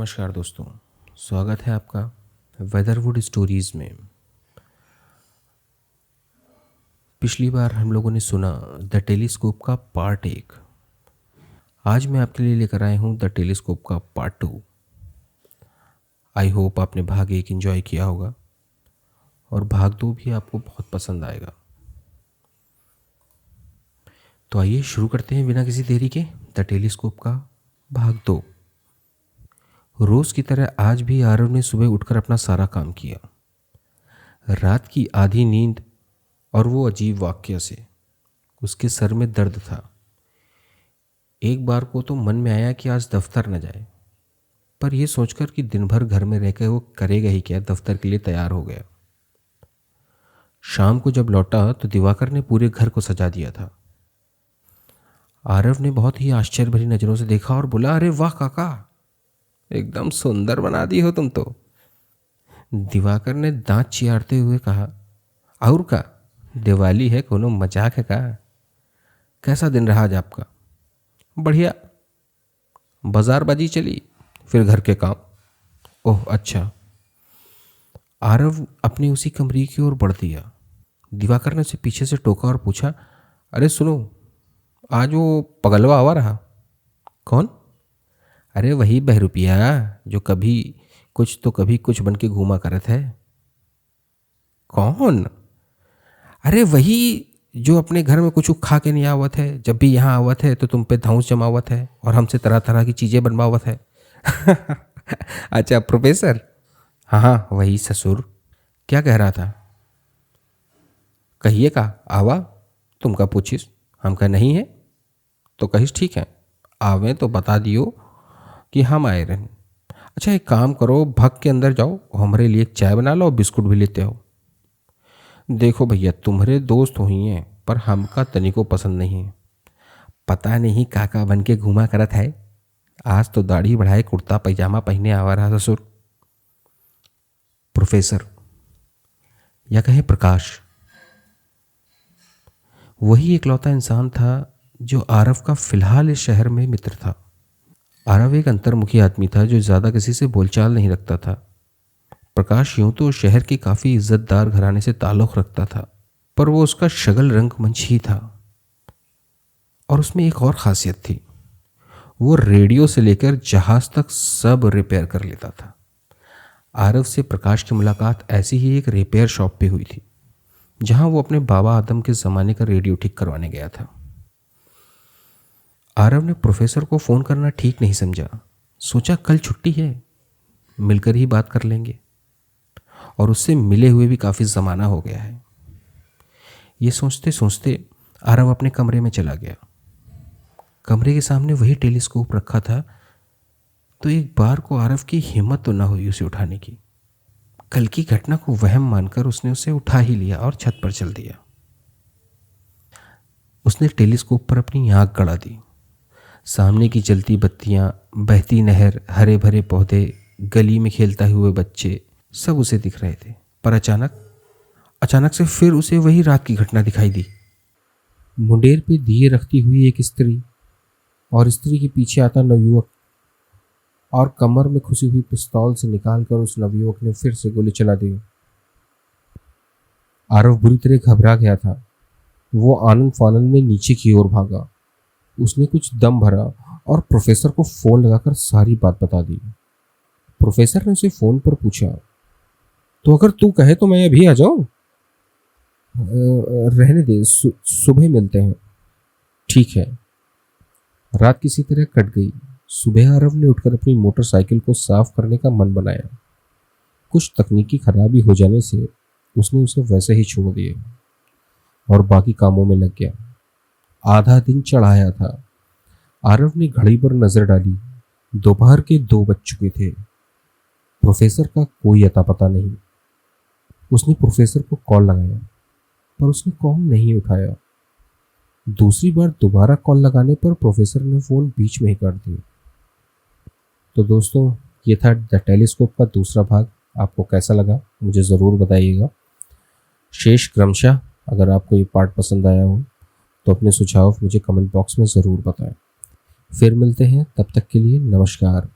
नमस्कार दोस्तों। स्वागत है आपका वेदरवुड स्टोरीज़ में। पिछली बार हम लोगों ने सुना द टेलीस्कोप का पार्ट 1। आज मैं आपके लिए लेकर आया हूँ द टेलीस्कोप का पार्ट 2। आई होप आपने भाग 1 एंजॉय किया होगा और भाग 2 भी आपको बहुत पसंद आएगा। तो आइए शुरू करते हैं बिना किसी देरी के द टेलीस्कोप का भाग 2। रोज़ की तरह आज भी आरव ने सुबह उठकर अपना सारा काम किया। रात की आधी नींद और वो अजीब वाक्य से उसके सर में दर्द था। एक बार को तो मन में आया कि आज दफ्तर न जाए, पर यह सोचकर कि दिन भर घर में रहकर वो करेगा ही क्या, दफ्तर के लिए तैयार हो गया। शाम को जब लौटा तो दिवाकर ने पूरे घर को सजा दिया था। आरव ने बहुत ही आश्चर्य भरी नज़रों से देखा और बोला, अरे वाह काका, एकदम सुंदर बना दी हो तुम तो। दिवाकर ने दांत चियारते हुए कहा, और का दिवाली है, कोनो मजाक है का? कैसा दिन रहा आज आपका? बढ़िया, बाजारबाजी चली, फिर घर के काम। ओह अच्छा। आरव अपनी उसी कमरे की ओर बढ़ दिया। दिवाकर ने उसे पीछे से टोका और पूछा, अरे सुनो, आज वो पगलवा आवा रहा? कौन? अरे वही बहरूपिया जो कभी कुछ तो कभी कुछ बन के घूमा करत है। कौन? अरे वही जो अपने घर में कुछ खा के नहीं आवत है, जब भी यहाँ आवत है तो तुम पे धौंस जमावत है और हमसे तरह तरह की चीज़ें बनवावत है। अच्छा प्रोफेसर। हाँ हाँ वही ससुर। क्या कह रहा था? कहिए का आवा, तुम का पूछिस, हम का नहीं है तो कहिस ठीक है, आवे तो बता दियो कि हम आए रहें। अच्छा एक काम करो, भग के अंदर जाओ, हमारे लिए चाय बना लो और बिस्कुट भी लेते हो। देखो भैया, तुम्हारे दोस्त हुई हैं पर हमका तनिको पसंद नहीं है। पता नहीं काका बन के घूमा करत है, आज तो दाढ़ी बढ़ाए कुर्ता पैजामा पहने आवा रहा ससुर। प्रोफेसर या कहें प्रकाश, वही इकलौता इंसान था जो आरव का फिलहाल इस शहर में मित्र था। आरव एक अंतर्मुखी आदमी था जो ज़्यादा किसी से बोलचाल नहीं रखता था। प्रकाश यूं तो शहर के काफ़ी इज्जतदार घराने से ताल्लुक़ रखता था, पर वो उसका शगल रंगमंच ही था। और उसमें एक और ख़ासियत थी, वो रेडियो से लेकर जहाज़ तक सब रिपेयर कर लेता था। आरव से प्रकाश की मुलाकात ऐसी ही एक रिपेयर शॉप पे हुई थी, जहां वो अपने बाबा आदम के ज़माने का रेडियो ठीक करवाने गया था। आरव ने प्रोफेसर को फ़ोन करना ठीक नहीं समझा। सोचा कल छुट्टी है, मिलकर ही बात कर लेंगे, और उससे मिले हुए भी काफ़ी ज़माना हो गया है। ये सोचते सोचते आरव अपने कमरे में चला गया। कमरे के सामने वही टेलीस्कोप रखा था, तो एक बार को आरव की हिम्मत तो ना हुई उसे उठाने की। कल की घटना को वहम मानकर उसने उसे उठा ही लिया और छत पर चल दिया। उसने टेलीस्कोप पर अपनी आंख गड़ा दी। सामने की जलती बत्तियां, बहती नहर, हरे भरे पौधे, गली में खेलते हुए बच्चे, सब उसे दिख रहे थे। पर अचानक से फिर उसे वही रात की घटना दिखाई दी। मुंडेर पे दिए रखती हुई एक स्त्री, और स्त्री के पीछे आता नवयुवक, और कमर में खुसी हुई पिस्तौल से निकालकर उस नवयुवक ने फिर से गोली चला दी। आरव बुरी तरह घबरा गया था। वो आनंद फानंद में नीचे की ओर भागा। उसने कुछ दम भरा और प्रोफेसर को फोन लगाकर सारी बात बता दी। प्रोफेसर ने उसे फोन पर पूछा, तो अगर तू कहे तो मैं अभी आ जाऊं? रहने दे, सुबह मिलते हैं। ठीक है। रात किसी तरह कट गई। सुबह आरव ने उठकर अपनी मोटरसाइकिल को साफ करने का मन बनाया। कुछ तकनीकी खराबी हो जाने से उसने उसे वैसे ही छोड़ दिया और बाकी कामों में लग गया। आधा दिन चढ़ाया था। आरव ने घड़ी पर नजर डाली। दोपहर के 2 बज चुके थे। प्रोफेसर का कोई अता पता नहीं। उसने प्रोफेसर को कॉल लगाया, पर उसने कॉल नहीं उठाया। दूसरी बार दोबारा कॉल लगाने पर प्रोफेसर ने फोन बीच में ही काट दिया। तो दोस्तों, ये था द टेलीस्कोप का दूसरा भाग। आपको कैसा लगा मुझे ज़रूर बताइएगा। शेष क्रमशः अगर आपको ये पार्ट पसंद आया हो तो अपने सुझाव मुझे कमेंट बॉक्स में ज़रूर बताएं। फिर मिलते हैं, तब तक के लिए नमस्कार।